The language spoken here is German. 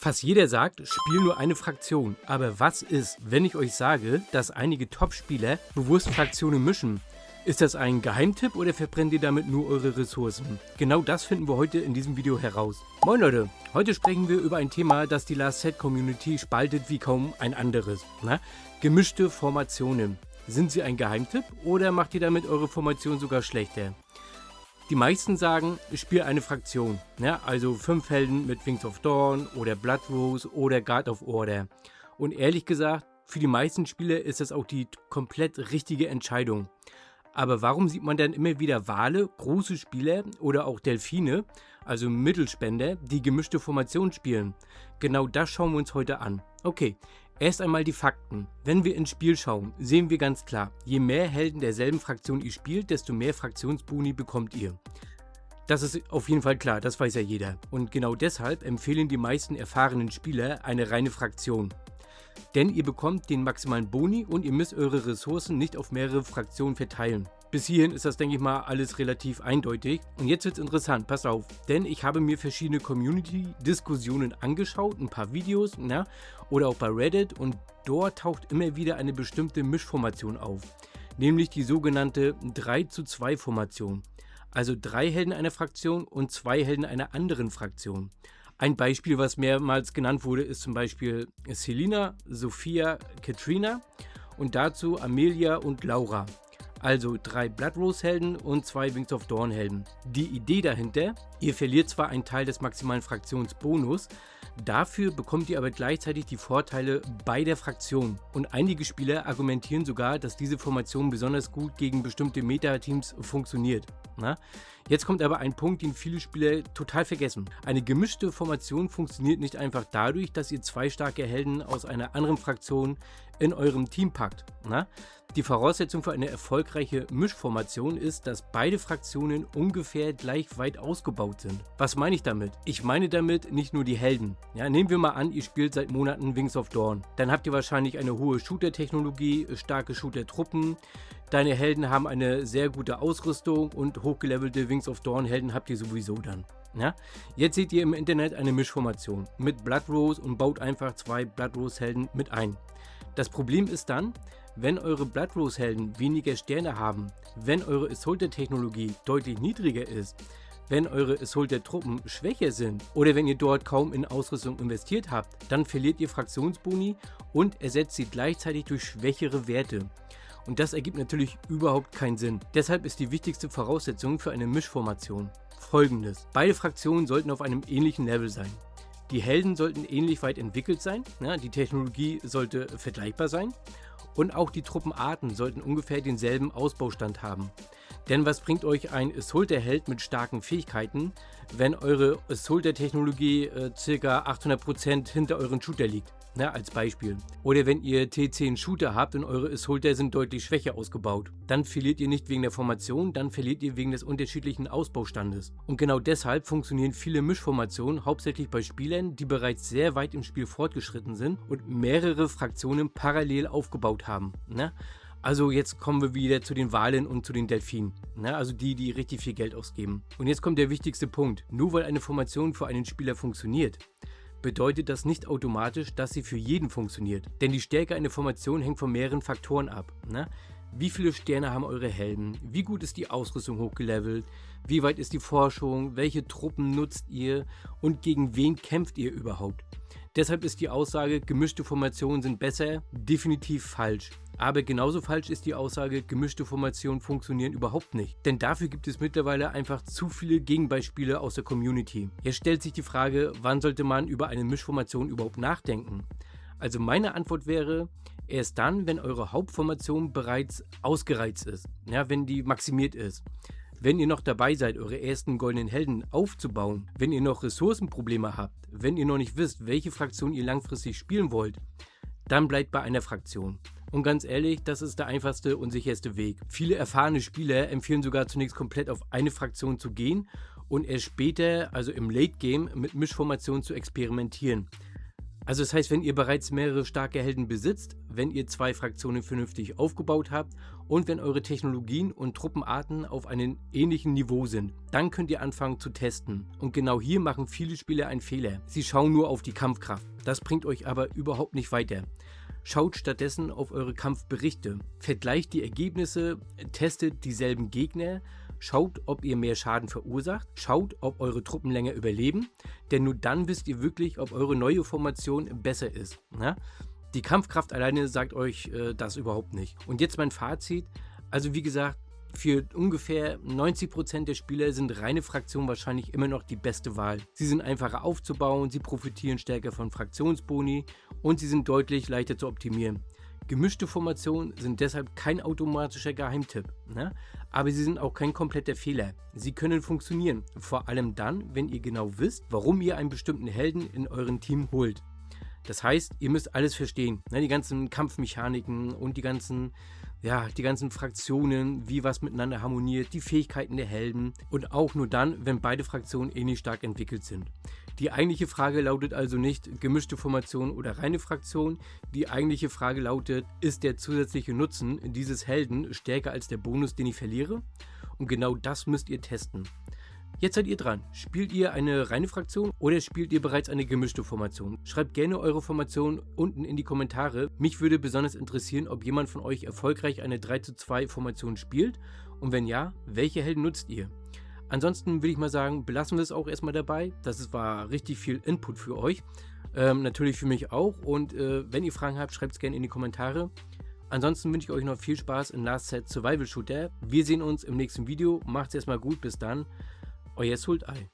Fast jeder sagt, spiel nur eine Fraktion. Aber was ist, wenn ich euch sage, dass einige Top-Spieler bewusst Fraktionen mischen? Ist das ein Geheimtipp oder verbrennt ihr damit nur eure Ressourcen? Genau das finden wir heute in diesem Video heraus. Moin Leute, heute sprechen wir über ein Thema, das die Last Set Community spaltet wie kaum ein anderes. Gemischte Formationen. Sind sie ein Geheimtipp oder macht ihr damit eure Formation sogar schlechter? Die meisten sagen, spiel eine Fraktion, also 5 Helden mit Wings of Dawn oder Blood Rose oder Guard of Order. Und ehrlich gesagt, für die meisten Spieler ist das auch die komplett richtige Entscheidung. Aber warum sieht man dann immer wieder Wale, große Spieler oder auch Delfine, also Mittelspender, die gemischte Formation spielen? Genau das schauen wir uns heute an. Okay, erst einmal die Fakten. Wenn wir ins Spiel schauen, sehen wir ganz klar, je mehr Helden derselben Fraktion ihr spielt, desto mehr Fraktionsboni bekommt ihr. Das ist auf jeden Fall klar, das weiß ja jeder. Und genau deshalb empfehlen die meisten erfahrenen Spieler eine reine Fraktion. Denn ihr bekommt den maximalen Boni und ihr müsst eure Ressourcen nicht auf mehrere Fraktionen verteilen. Bis hierhin ist das, denke ich mal, alles relativ eindeutig. Und jetzt wird es interessant, passt auf, denn ich habe mir verschiedene Community-Diskussionen angeschaut, ein paar Videos, oder auch bei Reddit, und dort taucht immer wieder eine bestimmte Mischformation auf, nämlich die sogenannte 3:2 Formation. Also 3 Helden einer Fraktion und 2 Helden einer anderen Fraktion. Ein Beispiel, was mehrmals genannt wurde, ist zum Beispiel Selina, Sophia, Katrina und dazu Amelia und Laura. Also 3 Blood Rose Helden und 2 Wings of Dawn Helden. Die Idee dahinter, ihr verliert zwar einen Teil des maximalen Fraktionsbonus, dafür bekommt ihr aber gleichzeitig die Vorteile beider Fraktionen. Und einige Spieler argumentieren sogar, dass diese Formation besonders gut gegen bestimmte Meta-Teams funktioniert. Jetzt kommt aber ein Punkt, den viele Spieler total vergessen. Eine gemischte Formation funktioniert nicht einfach dadurch, dass ihr 2 starke Helden aus einer anderen Fraktion in eurem Team packt. Die Voraussetzung für eine erfolgreiche Mischformation ist, dass beide Fraktionen ungefähr gleich weit ausgebaut sind. Was meine ich damit? Ich meine damit nicht nur die Helden. Nehmen wir mal an, ihr spielt seit Monaten Wings of Dawn. Dann habt ihr wahrscheinlich eine hohe Shooter-Technologie, starke Shooter-Truppen. Deine Helden haben eine sehr gute Ausrüstung und hochgelevelte Wings of Dawn Helden habt ihr sowieso dann. Jetzt seht ihr im Internet eine Mischformation mit Blood Rose und baut einfach 2 Blood Rose Helden mit ein. Das Problem ist dann, wenn eure Blood Rose Helden weniger Sterne haben, wenn eure Assaulter-Technologie deutlich niedriger ist, wenn eure Assaulter-Truppen schwächer sind oder wenn ihr dort kaum in Ausrüstung investiert habt, dann verliert ihr Fraktionsboni und ersetzt sie gleichzeitig durch schwächere Werte. Und das ergibt natürlich überhaupt keinen Sinn. Deshalb ist die wichtigste Voraussetzung für eine Mischformation folgendes: Beide Fraktionen sollten auf einem ähnlichen Level sein. Die Helden sollten ähnlich weit entwickelt sein, die Technologie sollte vergleichbar sein und auch die Truppenarten sollten ungefähr denselben Ausbaustand haben. Denn was bringt euch ein Assaulter-Held mit starken Fähigkeiten, wenn eure Assaulter-Technologie ca. 800% hinter euren Shooter liegt? Als Beispiel. Oder wenn ihr T10 Shooter habt und eure Assaulter sind deutlich schwächer ausgebaut. Dann verliert ihr nicht wegen der Formation, dann verliert ihr wegen des unterschiedlichen Ausbaustandes. Und genau deshalb funktionieren viele Mischformationen hauptsächlich bei Spielern, die bereits sehr weit im Spiel fortgeschritten sind und mehrere Fraktionen parallel aufgebaut haben. Also jetzt kommen wir wieder zu den Walen und zu den Delfinen, also die richtig viel Geld ausgeben. Und jetzt kommt der wichtigste Punkt: Nur weil eine Formation für einen Spieler funktioniert, bedeutet das nicht automatisch, dass sie für jeden funktioniert. Denn die Stärke einer Formation hängt von mehreren Faktoren ab. Wie viele Sterne haben eure Helden? Wie gut ist die Ausrüstung hochgelevelt? Wie weit ist die Forschung? Welche Truppen nutzt ihr? Und gegen wen kämpft ihr überhaupt? Deshalb ist die Aussage, gemischte Formationen sind besser, definitiv falsch. Aber genauso falsch ist die Aussage, gemischte Formationen funktionieren überhaupt nicht. Denn dafür gibt es mittlerweile einfach zu viele Gegenbeispiele aus der Community. Jetzt stellt sich die Frage, wann sollte man über eine Mischformation überhaupt nachdenken? Also meine Antwort wäre, erst dann, wenn eure Hauptformation bereits ausgereizt ist, wenn die maximiert ist. Wenn ihr noch dabei seid, eure ersten goldenen Helden aufzubauen, wenn ihr noch Ressourcenprobleme habt, wenn ihr noch nicht wisst, welche Fraktion ihr langfristig spielen wollt, dann bleibt bei einer Fraktion. Und ganz ehrlich, das ist der einfachste und sicherste Weg. Viele erfahrene Spieler empfehlen sogar zunächst komplett auf eine Fraktion zu gehen und erst später, also im Late Game, mit Mischformationen zu experimentieren. Also das heißt, wenn ihr bereits mehrere starke Helden besitzt, wenn ihr 2 Fraktionen vernünftig aufgebaut habt und wenn eure Technologien und Truppenarten auf einem ähnlichen Niveau sind, dann könnt ihr anfangen zu testen. Und genau hier machen viele Spieler einen Fehler. Sie schauen nur auf die Kampfkraft. Das bringt euch aber überhaupt nicht weiter. Schaut stattdessen auf eure Kampfberichte. Vergleicht die Ergebnisse, testet dieselben Gegner, schaut, ob ihr mehr Schaden verursacht, schaut, ob eure Truppen länger überleben, denn nur dann wisst ihr wirklich, ob eure neue Formation besser ist. Ja? Die Kampfkraft alleine sagt euch das überhaupt nicht. Und jetzt mein Fazit. Also wie gesagt, für ungefähr 90% der Spieler sind reine Fraktionen wahrscheinlich immer noch die beste Wahl. Sie sind einfacher aufzubauen, sie profitieren stärker von Fraktionsboni und sie sind deutlich leichter zu optimieren. Gemischte Formationen sind deshalb kein automatischer Geheimtipp, ne? Aber sie sind auch kein kompletter Fehler. Sie können funktionieren, vor allem dann, wenn ihr genau wisst, warum ihr einen bestimmten Helden in euren Team holt. Das heißt, ihr müsst alles verstehen, ne? Die ganzen Kampfmechaniken und die ganzen Fraktionen, wie was miteinander harmoniert, die Fähigkeiten der Helden und auch nur dann, wenn beide Fraktionen ähnlich stark entwickelt sind. Die eigentliche Frage lautet also nicht gemischte Formation oder reine Fraktion. Die eigentliche Frage lautet, ist der zusätzliche Nutzen dieses Helden stärker als der Bonus, den ich verliere? Und genau das müsst ihr testen. Jetzt seid ihr dran. Spielt ihr eine reine Fraktion oder spielt ihr bereits eine gemischte Formation? Schreibt gerne eure Formation unten in die Kommentare. Mich würde besonders interessieren, ob jemand von euch erfolgreich eine 3:2 Formation spielt und wenn ja, welche Helden nutzt ihr? Ansonsten würde ich mal sagen, belassen wir es auch erstmal dabei. Das war richtig viel Input für euch. Natürlich für mich auch. Und wenn ihr Fragen habt, schreibt es gerne in die Kommentare. Ansonsten wünsche ich euch noch viel Spaß in Last Set Survival Shooter. Wir sehen uns im nächsten Video. Macht's erstmal gut. Bis dann. Euer Sultai.